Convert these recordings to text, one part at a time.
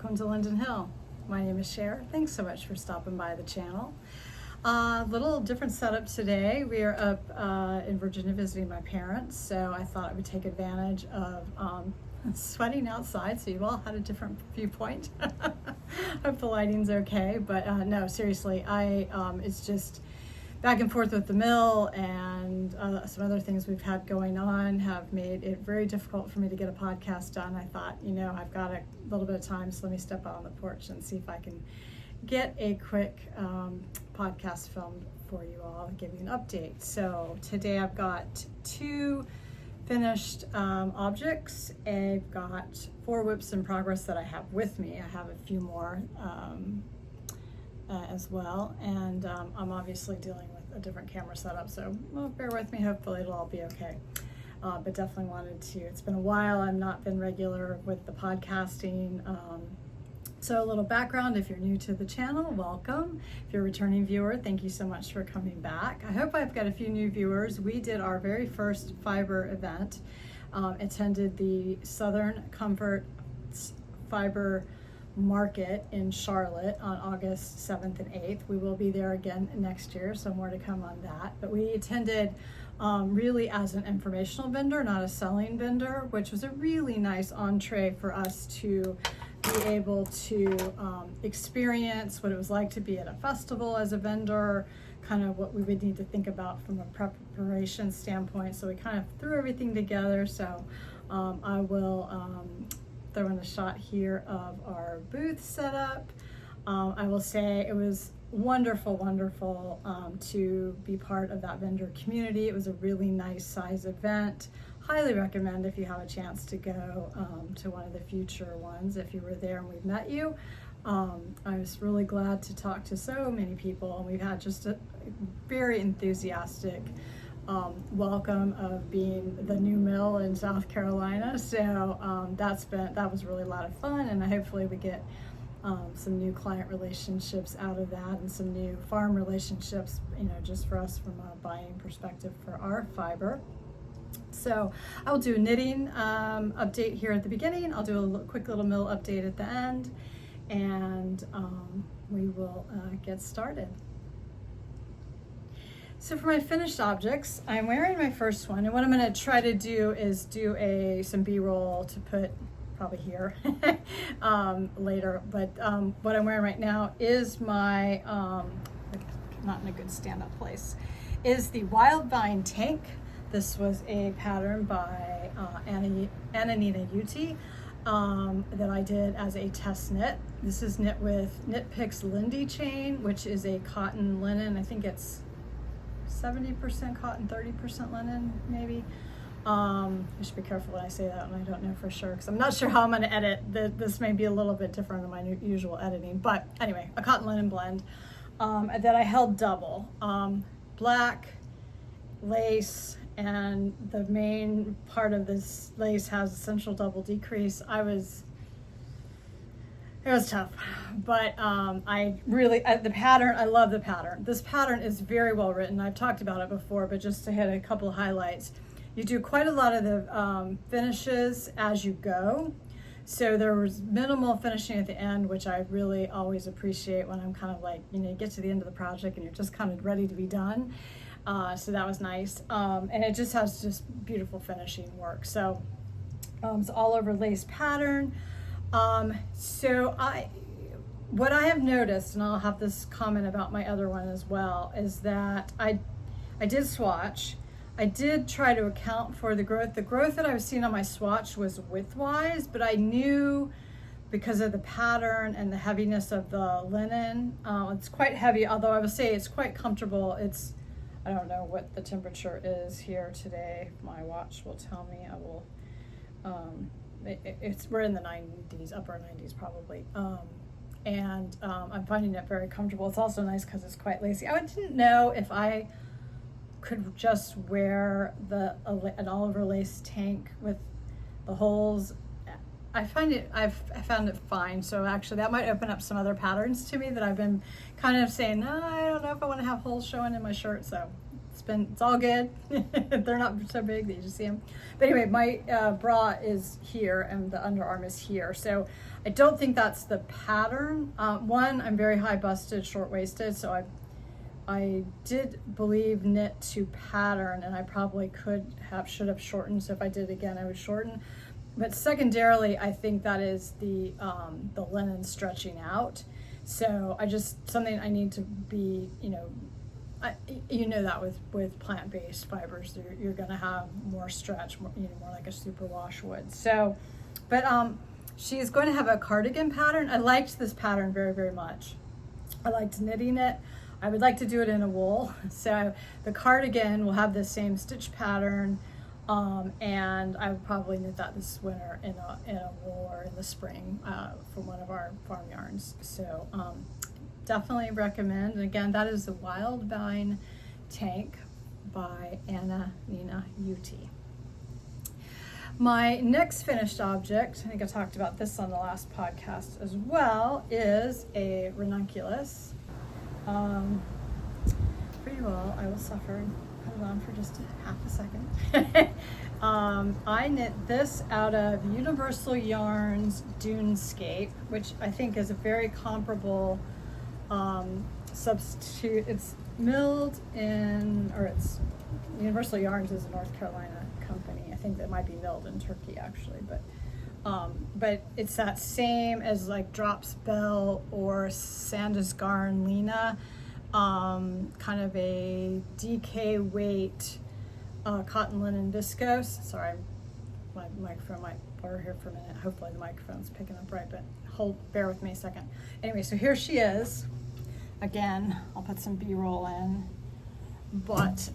welcome to Linden Hill. My name is Cher. Thanks so much for stopping by the channel. Little different setup today. We are up in Virginia visiting my parents, so I thought I would take advantage of sweating outside so you all had a different viewpoint. Hope the lighting's okay, but no, seriously, it's just back and forth with the mill, and some other things we've had going on have made it very difficult for me to get a podcast done. I thought, I've got a little bit of time, so let me step out on the porch and see if I can get a quick podcast filmed for you all and give you an update. So today I've got 2 finished objects. I've got 4 whips in progress that I have with me. I have a few more as well, and I'm obviously dealing with a different camera setup, so bear with me. Hopefully it'll all be okay. But definitely wanted to, it's been a while, I've not been regular with the podcasting. So a little background, if you're new to the channel, welcome. If you're a returning viewer, thank you so much for coming back. I hope I've got a few new viewers. We did our very first fiber event, attended the Southern Comfort Fiber Market in Charlotte on August 7th and 8th. We will be there again next year, so more to come on that. But we attended really as an informational vendor, not a selling vendor, which was a really nice entree for us to be able to experience what it was like to be at a festival as a vendor, kind of what we would need to think about from a preparation standpoint. So we kind of threw everything together. So I will throw in a shot here of our booth setup. I will say it was wonderful to be part of that vendor community. It was a really nice size event. Highly recommend if you have a chance to go to one of the future ones if you were there and we've met you. I was really glad to talk to so many people, and we've had just a very enthusiastic welcome of being the new mill in South Carolina. So that was really a lot of fun, and hopefully we get some new client relationships out of that, and some new farm relationships, just for us from a buying perspective for our fiber. So I will do a knitting update here at the beginning. I'll do a quick little mill update at the end, and we will get started. So for my finished objects, I'm wearing my first one, and what I'm going to try to do is do some B-roll to put probably here later. But what I'm wearing right now is my, not in a good stand-up place, is the Wildvine Tank. This was a pattern by Anniina Juuti that I did as a test knit. This is knit with Knit Picks Lindy chain, which is a cotton linen. I think it's 70% cotton, 30% linen, maybe. I should be careful when I say that, and I don't know for sure, because I'm not sure how I'm going to edit. This may be a little bit different than my usual editing, but anyway, a cotton linen blend that I held double. Black lace, and the main part of this lace has a central double decrease. It was tough, but the pattern, I love the pattern. This pattern is very well written. I've talked about it before, but just to hit a couple of highlights. You do quite a lot of the finishes as you go. So there was minimal finishing at the end, which I really always appreciate when I'm kind of like, you get to the end of the project and you're just kind of ready to be done. So that was nice. And it just has just beautiful finishing work. So it's all over lace pattern. What I have noticed, and I'll have this comment about my other one as well, is that I did swatch. I did try to account for the growth. The growth that I was seeing on my swatch was widthwise, but I knew because of the pattern and the heaviness of the linen, it's quite heavy, although I would say it's quite comfortable. I don't know what the temperature is here today. My watch will tell me. We're in the 90s, upper 90s probably. And I'm finding it very comfortable. It's also nice because it's quite lacy. I didn't know if I could just wear an Oliver lace tank with the holes. I've found it fine. So actually that might open up some other patterns to me that I've been kind of saying, no, I don't know if I want to have holes showing in my shirt. So it's all good. They're not so big that you just see them. But anyway, my bra is here and the underarm is here. So I don't think that's the pattern. One, I'm very high busted, short waisted, so I did believe knit to pattern, and I probably should have shortened. So if I did again, I would shorten. But secondarily, I think that is the linen stretching out. So something I need to be, that with plant-based fibers, you're going to have more stretch, more like a superwash would. So, but she's going to have a cardigan pattern. I liked this pattern very, very much. I liked knitting it. I would like to do it in a wool. So the cardigan will have the same stitch pattern, and I would probably knit that this winter in a wool or in the spring from one of our farm yarns. So definitely recommend. And again, that is the Wildvine Tank by Anniina Juuti. My next finished object, I think I talked about this on the last podcast as well, is a ranunculus. Pretty well, I will suffer. Hold on for just half a second. I knit this out of Universal Yarns Dunescape, which I think is a very comparable substitute. It's milled it's Universal Yarns is a North Carolina company. I think that might be milled in Turkey actually, but it's that same as like Drops Bell or Sandusgarn Lena, kind of a DK weight cotton linen viscose. Sorry, my microphone might blur here for a minute. Hopefully the microphone's picking up right, but bear with me a second. Anyway, so here she is. Again, I'll put some B-roll in. But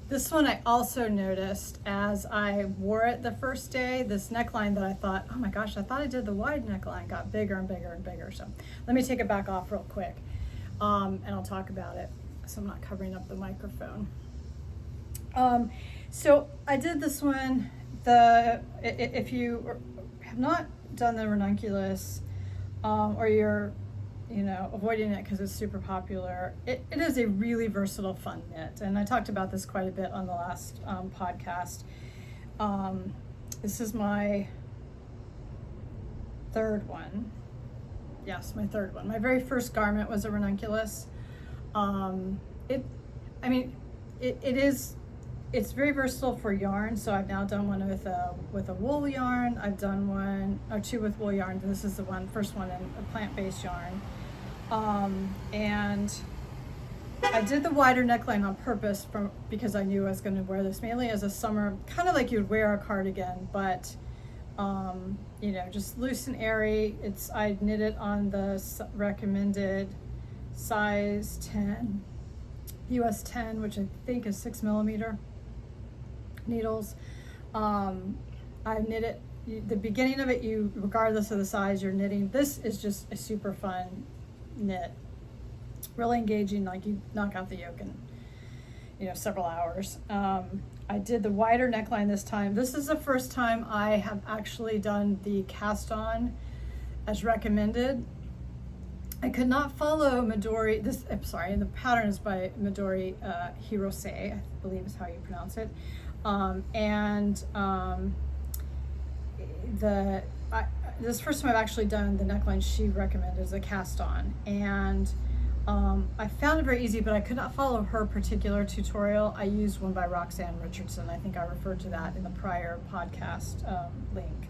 this one I also noticed as I wore it the first day, this neckline that I thought, oh my gosh, I thought I did the wide neckline, got bigger and bigger and bigger. So let me take it back off real quick, and I'll talk about it so I'm not covering up the microphone. So I did this one, if you have not done the ranunculus, or you're avoiding it because it's super popular, it is a really versatile, fun knit. And I talked about this quite a bit on the last podcast. This is my third one. Yes, my third one. My very first garment was a ranunculus. It's very versatile for yarn. So I've now done one with a wool yarn. I've done one or two with wool yarn. This is the first one in a plant-based yarn. And I did the wider neckline on purpose because I knew I was going to wear this mainly as a summer, kind of like you would wear a cardigan, but just loose and airy. I knit it on the recommended size 10, US 10, which I think is 6mm needles. I knit it, the beginning of it, regardless of the size you're knitting, this is just a super fun knit, really engaging, like you knock out the yoke in several hours. I did the wider neckline this time. This is the first time I have actually done the cast on as recommended. I could not follow Midori, the pattern is by Midori Hirose, I believe is how you pronounce it. This first time I've actually done the neckline she recommended as a cast on, and I found it very easy, but I could not follow her particular tutorial. I used one by Roxanne Richardson. I think I referred to that in the prior podcast link.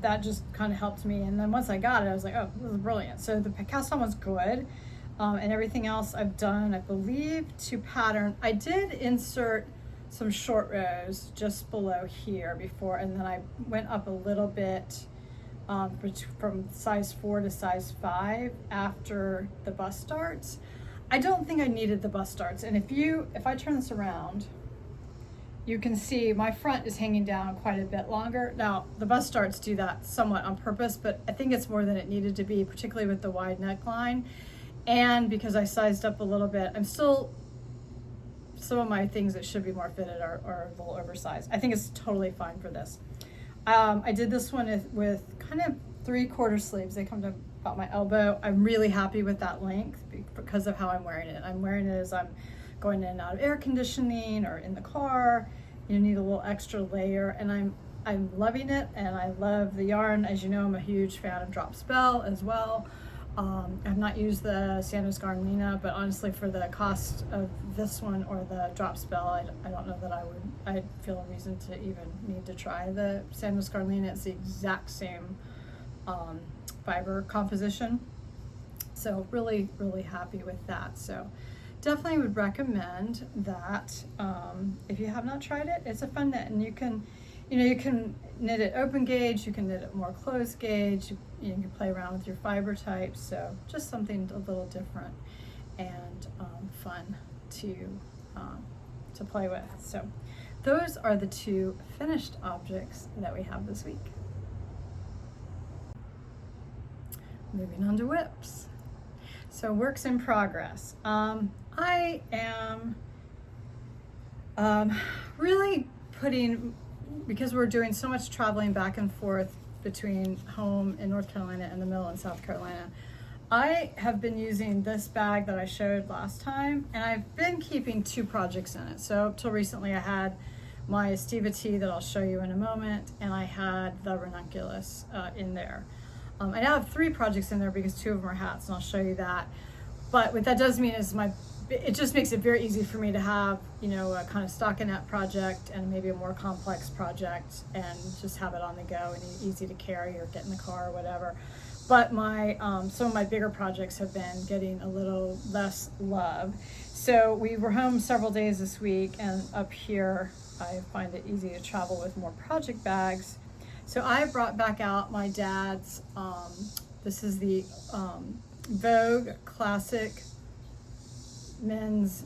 That just kind of helped me, and then once I got it, I was like, oh, this is brilliant. So the cast on was good, and everything else I've done, I believe, to pattern. I did insert some short rows just below here before, and then I went up a little bit from size 4 to size 5 after the bust darts. I don't think I needed the bust darts, and if I turn this around, you can see my front is hanging down quite a bit longer. Now, the bust darts do that somewhat on purpose, but I think it's more than it needed to be, particularly with the wide neckline. And because I sized up a little bit, some of my things that should be more fitted are a little oversized. I think it's totally fine for this. I did this one with kind of 3/4 sleeves. They come to about my elbow. I'm really happy with that length because of how I'm wearing it. I'm wearing it as I'm going in and out of air conditioning or in the car, you need a little extra layer. And I'm loving it, and I love the yarn. As you know, I'm a huge fan of Drop Spell as well. I've not used the Sandos Garnlina, but honestly, for the cost of this one or the Drop Spell, I don't know that I'd feel a reason to even need to try the Sandos Garnlina. It's the exact same fiber composition. So really, really happy with that. So definitely would recommend that. If you have not tried it, it's a fun knit, and you can knit it open gauge, you can knit it more closed gauge, you can play around with your fiber types. So just something a little different and fun to play with. So those are the two finished objects that we have this week. Moving on to whips. So works in progress. I am really putting, because we're doing so much traveling back and forth between home in North Carolina and the mill in South Carolina, I have been using this bag that I showed last time, and I've been keeping two projects in it. So up till recently I had my Aestiva tee that I'll show you in a moment, and I had the Ranunculus in there. I now have three projects in there because two of them are hats, and I'll show you that. But what that does mean is it just makes it very easy for me to have, a kind of stockinette project and maybe a more complex project, and just have it on the go and easy to carry or get in the car or whatever. But some of my bigger projects have been getting a little less love. So we were home several days this week, and up here I find it easy to travel with more project bags. So I brought back out my dad's, this is the Vogue Classic Men's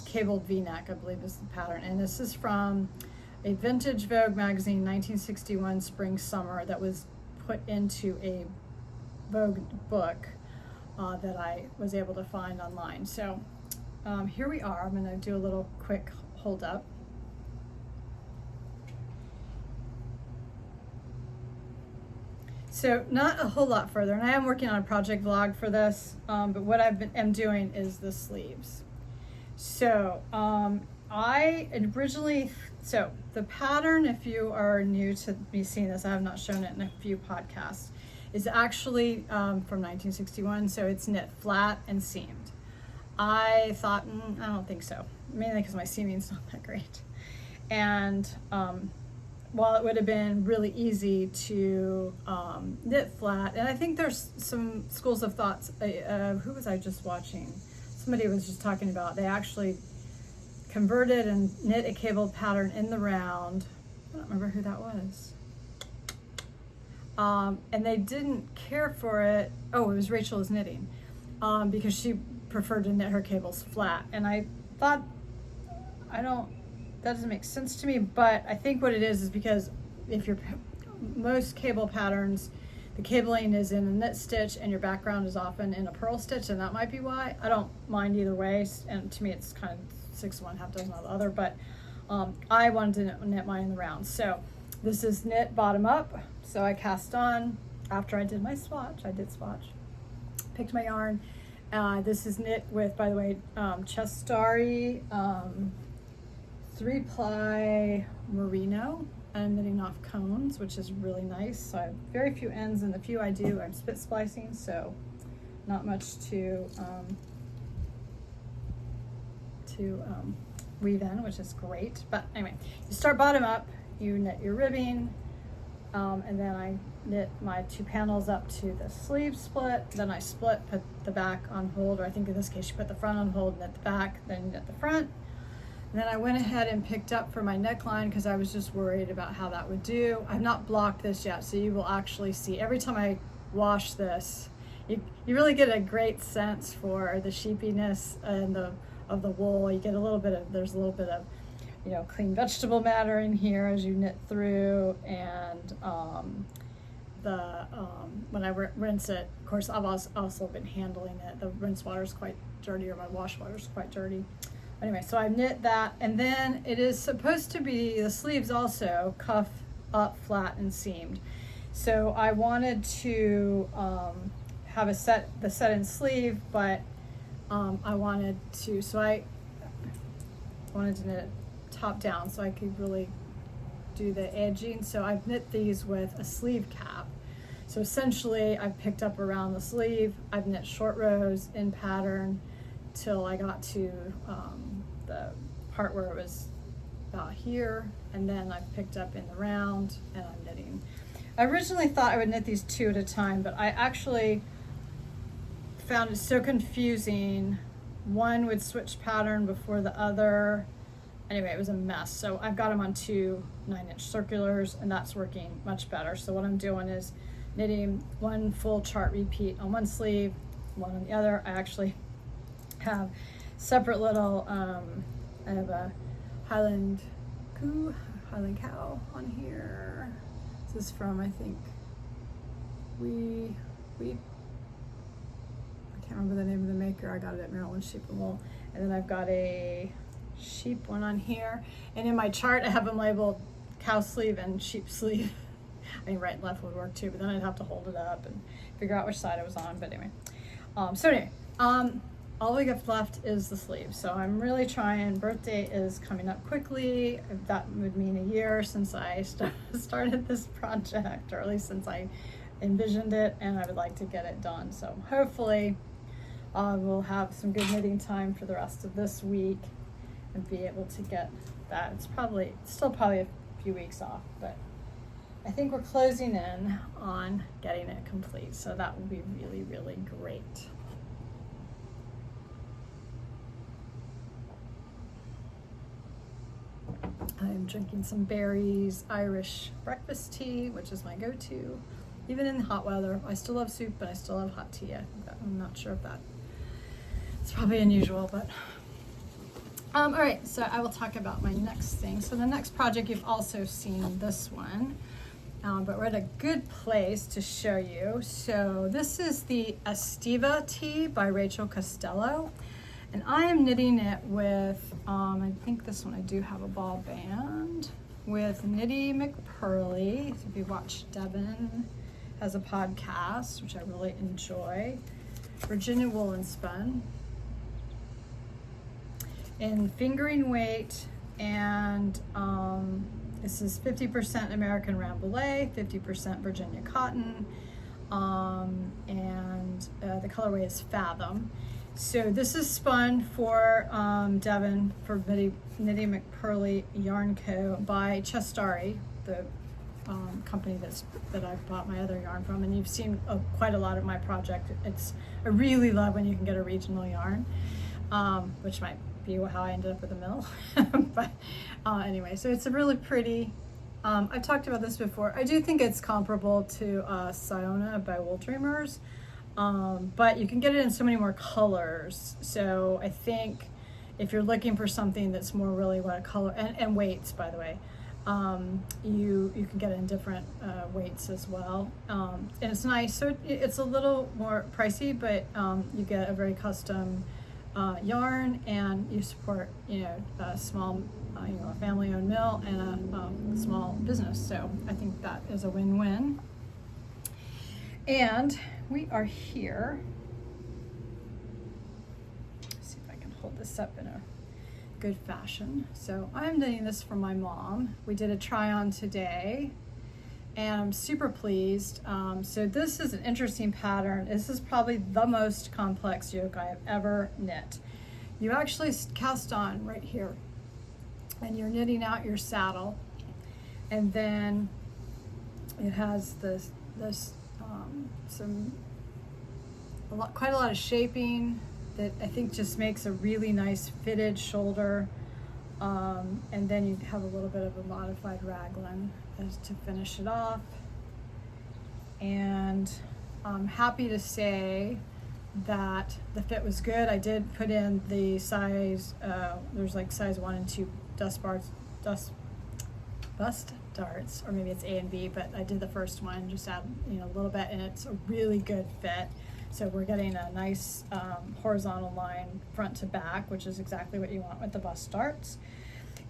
Cabled V-neck, I believe is the pattern. And this is from a vintage Vogue magazine, 1961 spring summer, that was put into a Vogue book that I was able to find online. So here we are. I'm going to do a little quick hold up. So not a whole lot further, and I am working on a project vlog for this, but what am doing is the sleeves. So so the pattern, if you are new to me seeing this, I have not shown it in a few podcasts, is actually from 1961, so it's knit flat and seamed. I thought, I don't think so, mainly because my seaming's not that great. And while it would have been really easy to knit flat, and I think there's some schools of thoughts, who was I just watching? Somebody was just talking about, they actually converted and knit a cabled pattern in the round. I don't remember who that was. And they didn't care for it. Oh, it was Rachel is Knitting, because she preferred to knit her cables flat. And I thought, that doesn't make sense to me, but I think what it is because if most cable patterns, the cabling is in a knit stitch and your background is often in a purl stitch, and that might be why. I don't mind either way, and to me it's kind of 6 one, half dozen of the other, but I wanted to knit mine in the round. So this is knit bottom up, so I cast on after I did my swatch. Picked my yarn. This is knit with, by the way, Cestari 3-ply Merino. I'm knitting off cones, which is really nice. So I have very few ends, and the few I do, I'm spit splicing, so not much to weave in, which is great. But anyway, you start bottom up, you knit your ribbing, and then I knit my 2 panels up to the sleeve split. Then I split, put the back on hold, or I think in this case you put the front on hold, knit the back, then knit the front. And then I went ahead and picked up for my neckline because I was just worried about how that would do. I've not blocked this yet, so you will actually see every time I wash this, you really get a great sense for the sheepiness and of the wool. You get there's a little bit of clean vegetable matter in here as you knit through, and when I rinse it, of course I've also been handling it. The rinse water is quite dirty, or my wash water is quite dirty. Anyway, so I knit that, and then it is supposed to be the sleeves also cuff up, flat, and seamed. So I wanted to have the set in sleeve, but I wanted to, so wanted to knit it top down so I could really do the edging. So I've knit these with a sleeve cap. So essentially I've picked up around the sleeve, I've knit short rows in pattern till I got to the part where it was about here, and then I've picked up in the round and I'm knitting. I originally thought I would knit these 2 at a time, but I actually found it so confusing. One would switch pattern before the other. Anyway, it was a mess. So I've got them on 2 9-inch circulars, and that's working much better. So what I'm doing is knitting 1 full chart repeat on one sleeve, 1 on the other. I actually have separate little, I have a Highland cow on here. This is from, I think, I can't remember the name of the maker. I got it at Maryland Sheep and Wool. And then I've got a sheep one on here. And in my chart, I have them labeled cow sleeve and sheep sleeve. I mean, right and left would work too, but then I'd have to hold it up and figure out which side I was on. But anyway, all we have left is the sleeve. So I'm really trying. Birthday is coming up quickly. That would mean a year since I started this project, or at least since I envisioned it, and I would like to get it done. So hopefully we'll have some good knitting time for the rest of this week and be able to get that. It's still probably a few weeks off, but I think we're closing in on getting it complete. So that will be really, really great. I'm drinking some berries, Irish breakfast tea, which is my go-to. Even in hot weather, I still love soup, but I still love hot tea. I'm not sure if it's probably unusual, but all right, so I will talk about my next thing. So the next project, you've also seen this one, but we're at a good place to show you. So this is the Aestiva tee by Rachel Costello, and I am knitting it with, I think this one I do have a ball band, with Knitty McPurly. So if you watch Devin has a podcast, which I really enjoy, Virginia Woolen Spun, in fingering weight, and this is 50% American Rambouillet, 50% Virginia cotton, and the colorway is Fathom. So this is spun for Devin, for Knitty McPurly Yarn Co. by Cestari, the company that I've bought my other yarn from, and you've seen quite a lot of my project. I really love when you can get a regional yarn, which might be how I ended up with a mill. But anyway, so it's a really pretty, I've talked about this before. I do think it's comparable to Siona by Wool Dreamers, but you can get it in so many more colors. So I think if you're looking for something that's more really what a color, and weights, by the way, you can get it in different weights as well, and it's nice. So it's a little more pricey, but you get a very custom yarn, and you support a small a family-owned mill and a small business. So I think that is a win-win. And we are here. Let's see if I can hold this up in a good fashion. So I'm knitting this for my mom. We did a try on today, and I'm super pleased. So this is an interesting pattern. This is probably the most complex yoke I have ever knit. You actually cast on right here, and you're knitting out your saddle, and then it has quite a lot of shaping that I think just makes a really nice fitted shoulder, and then you have a little bit of a modified raglan as to finish it off. And I'm happy to say that the fit was good. I did put in the size, there's like size 1 and 2 bust darts, or maybe it's A and B, but I did the first one, just add a little bit, and it's a really good fit. So we're getting a nice horizontal line front to back, which is exactly what you want with the bust darts.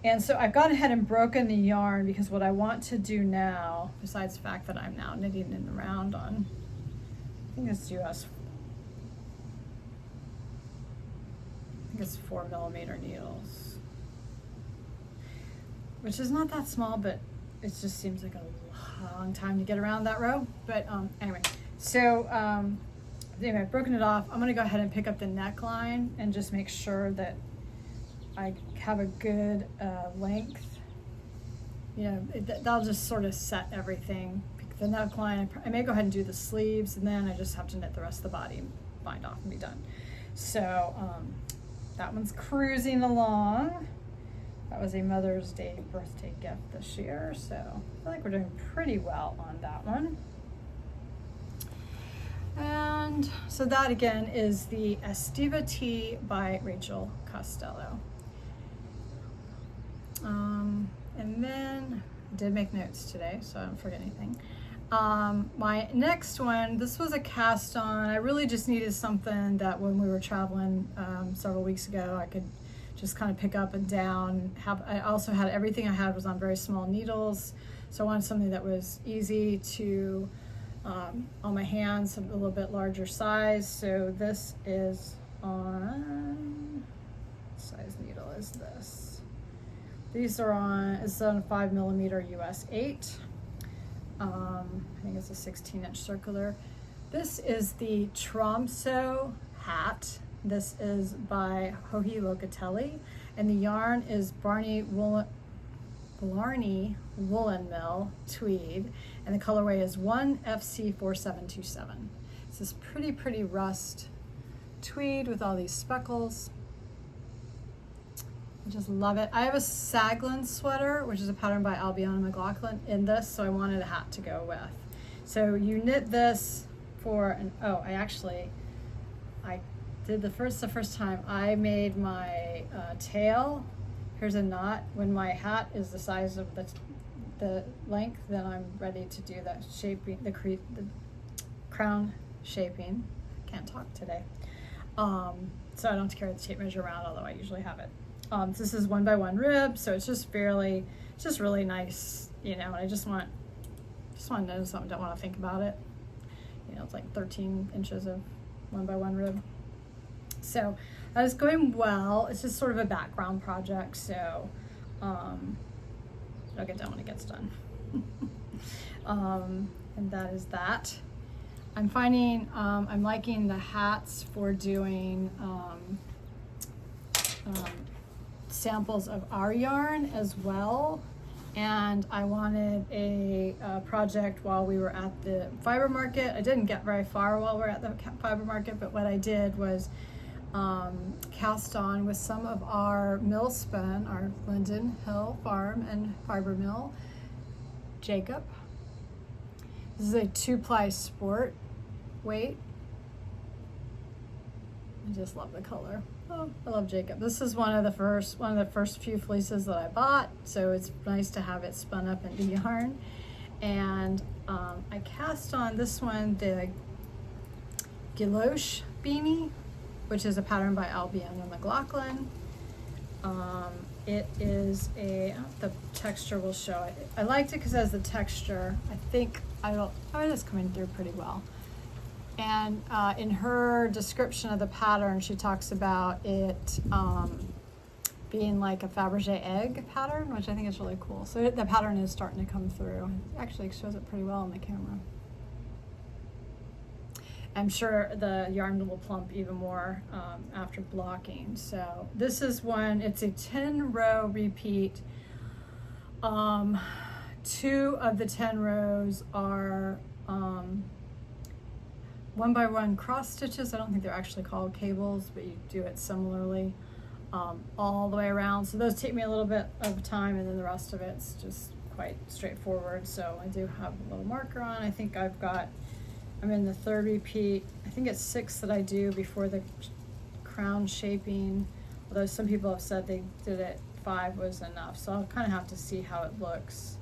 And so I've gone ahead and broken the yarn, because what I want to do now, besides the fact that I'm now knitting in the round on, I think it's 4mm needles. which is not that small, but it just seems like a long time to get around that row. But anyway, so anyway, I've broken it off. I'm gonna go ahead and pick up the neckline and just make sure that I have a good length. You know, that'll just sort of set everything. Pick the neckline. I may go ahead and do the sleeves, and then I just have to knit the rest of the body, bind off, and be done. So that one's cruising along. That was a Mother's Day birthday gift this year, so I feel like we're doing pretty well on that one. And so that again is the Aestiva Tea by Rachel Costello. And then I did make notes today, so I don't forget anything. My next one, this was a cast on. I really just needed something that when we were traveling several weeks ago, I could just kind of pick up and down. I also had everything I had was on very small needles, so I wanted something that was easy to on my hands, a little bit larger size. So this is on, what size needle is this? These are on, it's on a 5mm US 8. I think it's a 16-inch circular. This is the Tromsø hat. This is by Joji Locatelli, and the yarn is Blarney Woolen Mill Tweed, and the colorway is 1FC4727. It's this pretty rust tweed with all these speckles. I just love it. I have a Saglan sweater, which is a pattern by Albiona McLaughlin, in this, so I wanted a hat to go with. So you knit this for an, I did the first time I made my tail. Here's a knot. When my hat is the size of the length, then I'm ready to do that shaping, the crown shaping. Can't talk today. So I don't have to carry the tape measure around, although I usually have it. This is 1x1 rib, so it's just really nice, you know. And I just want to know something. Don't want to think about it. You know, it's like 13 inches of 1x1 rib. So that is going well. It's just sort of a background project, so it'll get done when it gets done. And that is that. I'm finding I'm liking the hats for doing samples of our yarn as well. And I wanted a project while we were at the fiber market. I didn't get very far while we were at the fiber market, but what I did was cast on with some of our mill spun, our Linden Hill Farm and Fiber Mill Jacob. This is a 2-ply sport weight. I just love the color. Oh, I love Jacob. This is one of the first few fleeces that I bought, so it's nice to have it spun up into yarn. And I cast on this one the Guilloche Beanie, which is a pattern by Albiona McLaughlin. It is the texture will show it. I liked it because it has the texture. I think it's coming through pretty well. And in her description of the pattern, she talks about it being like a Fabergé egg pattern, which I think is really cool. So the pattern is starting to come through. It actually shows it pretty well on the camera. I'm sure the yarn will plump even more after blocking. So this is one, it's a 10-row repeat. 2 of the 10 rows are 1x1 cross stitches. I don't think they're actually called cables, but you do it similarly all the way around. So those take me a little bit of time, and then the rest of it's just quite straightforward. So I do have a little marker on. I think I'm in the 3rd repeat. I think it's 6 that I do before the crown shaping, although some people have said they did it 5 was enough. So I'll kind of have to see how it looks.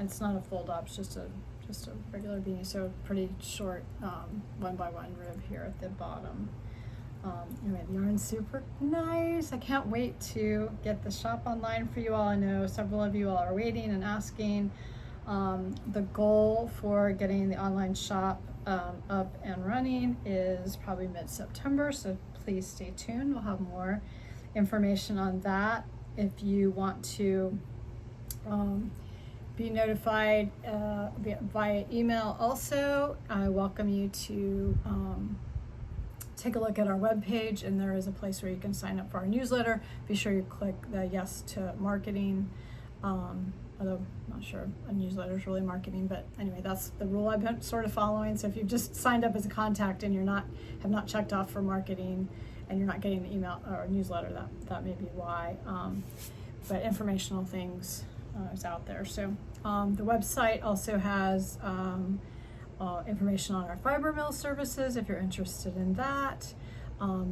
It's not a fold up, it's just a regular beanie, so pretty short 1x1 rib here at the bottom. Anyway, the yarn's super nice. I can't wait to get the shop online for you all. I know several of you all are waiting and asking. The goal for getting the online shop up and running is probably mid-September, so please stay tuned. We'll have more information on that if you want to be notified via email also, I welcome you to take a look at our webpage, and there is a place where you can sign up for our newsletter. Be sure you click the yes to marketing, although I'm not sure a newsletter is really marketing, but anyway, that's the rule I've been sort of following. So if you've just signed up as a contact and have not checked off for marketing and you're not getting the email or newsletter, that may be why. But informational things is out there. So the website also has information on our fiber mill services if you're interested in that.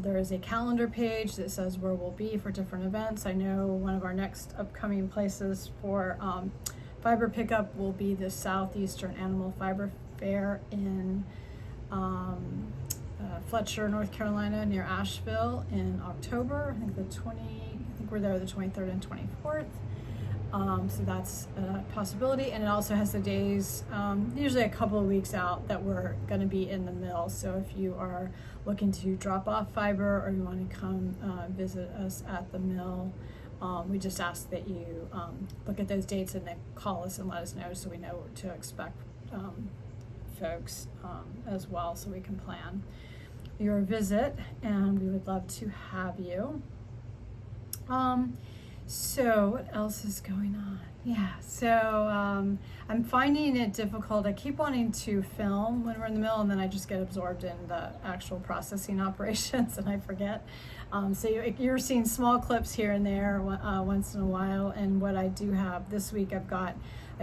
There is a calendar page that says where we'll be for different events. I know one of our next upcoming places for fiber pickup will be the Southeastern Animal Fiber Fair in Fletcher, North Carolina, near Asheville in October. I think we're there the 23rd and 24th. So that's a possibility, and it also has the days, usually a couple of weeks out, that we're going to be in the mill. So if you are looking to drop off fiber or you want to come visit us at the mill, we just ask that you look at those dates and then call us and let us know so we know what to expect folks as well, so we can plan your visit, and we would love to have you. So what else is going on? Yeah, so I'm finding it difficult. I keep wanting to film when we're in the mill, and then I just get absorbed in the actual processing operations and I forget. So you're seeing small clips here and there once in a while. And what I do have this week, I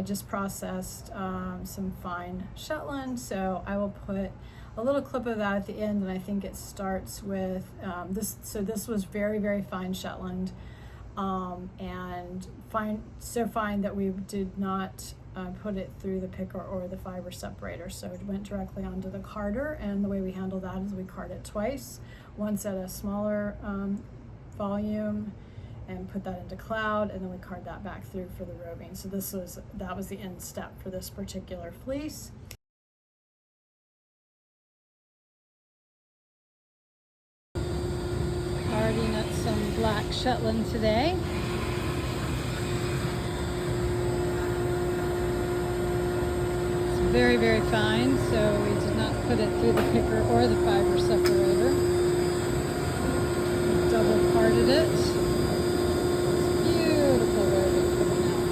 just processed some fine Shetland, so I will put a little clip of that at the end, and I think it starts with this. So this was very, very fine Shetland. And so fine that we did not put it through the picker or the fiber separator. So it went directly onto the carder, and the way we handle that is we card it twice, once at a smaller volume and put that into cloud, and then we card that back through for the roving. So that was the end step for this particular fleece. Carding up some black Shetland today. It's very, very fine, so we did not put it through the picker or the fiber separator. We double carded it. It's beautiful roving coming out.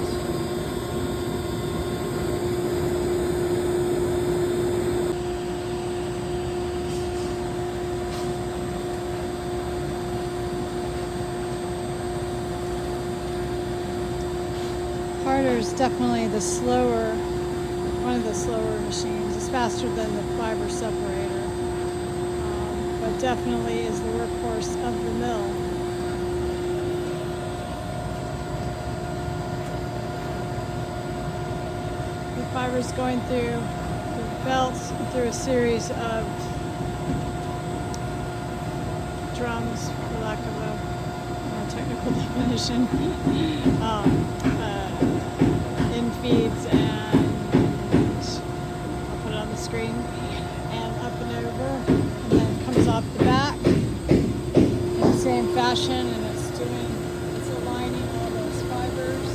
Carder is definitely one of the slower machines. It's faster than the fiber separator, but definitely is the workhorse of the mill. The fiber is going through the belts through a series of drums, for lack of a more technical definition. In feeds, and I'll put it on the screen, and up and over, and then it comes off the back in the same fashion, and it's aligning all those fibers.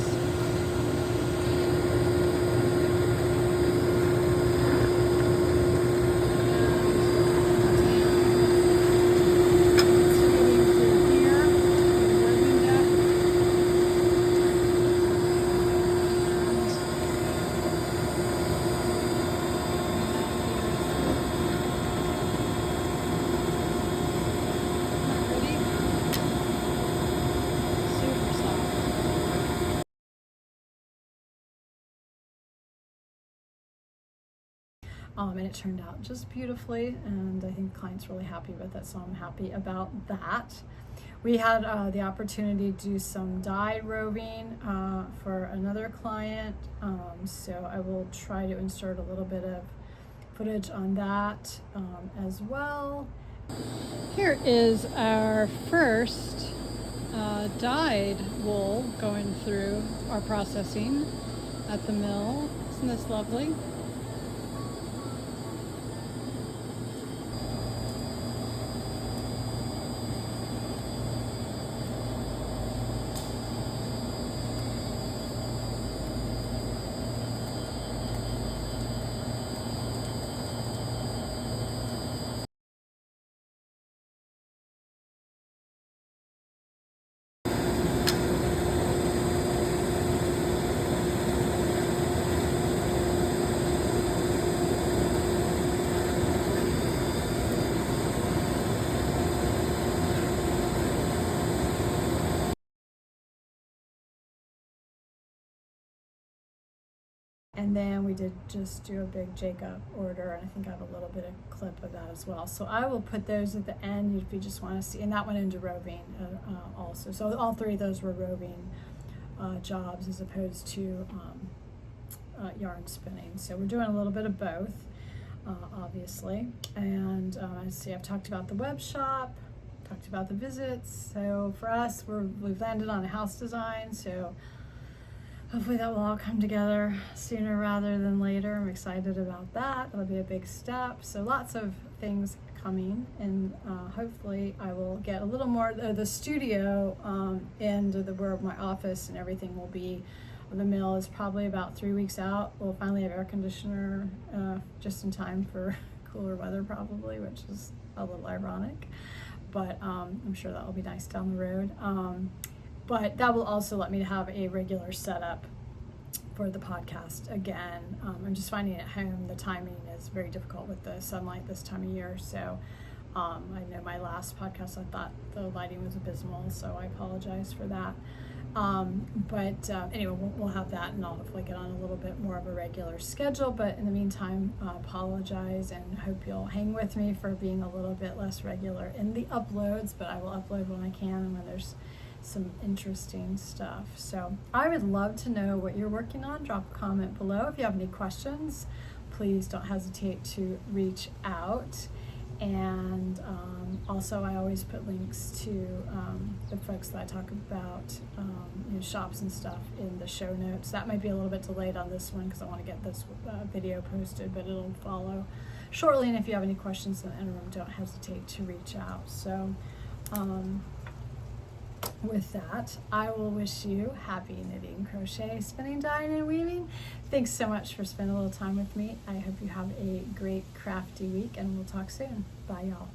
And it turned out just beautifully, and I think the client's really happy with it, so I'm happy about that. We had the opportunity to do some dyed roving for another client, so I will try to insert a little bit of footage on that as well. Here is our first dyed wool going through our processing at the mill. Isn't this lovely? And then we did just do a big Jacob order, and I think I have a little bit of clip of that as well. So I will put those at the end if you just want to see, and that went into roving also. So all three of those were roving jobs as opposed to yarn spinning. So we're doing a little bit of both, obviously. And let's see, I've talked about the web shop, talked about the visits. So for us, we've landed on a house design, so hopefully that will all come together sooner rather than later. I'm excited about that. That'll be a big step. So lots of things coming, and hopefully I will get a little more, the studio and where my office and everything will be. The mill is probably about 3 weeks out. We'll finally have air conditioner just in time for cooler weather probably, which is a little ironic, but I'm sure that will be nice down the road. But that will also let me have a regular setup for the podcast again. I'm just finding at home the timing is very difficult with the sunlight this time of year. So I know my last podcast I thought the lighting was abysmal, so I apologize for that. But anyway, we'll have that, and I'll hopefully get on a little bit more of a regular schedule. But in the meantime, apologize and hope you'll hang with me for being a little bit less regular in the uploads, but I will upload when I can and when there's some interesting stuff. So I would love to know what you're working on. Drop a comment below. If you have any questions, please don't hesitate to reach out. And also I always put links to the folks that I talk about, shops and stuff in the show notes. That might be a little bit delayed on this one because I want to get this video posted, but it'll follow shortly. And if you have any questions in the interim, don't hesitate to reach out. So with that, I will wish you happy knitting, crochet, spinning, dyeing, and weaving. Thanks so much for spending a little time with me. I hope you have a great crafty week, and we'll talk soon. Bye, y'all.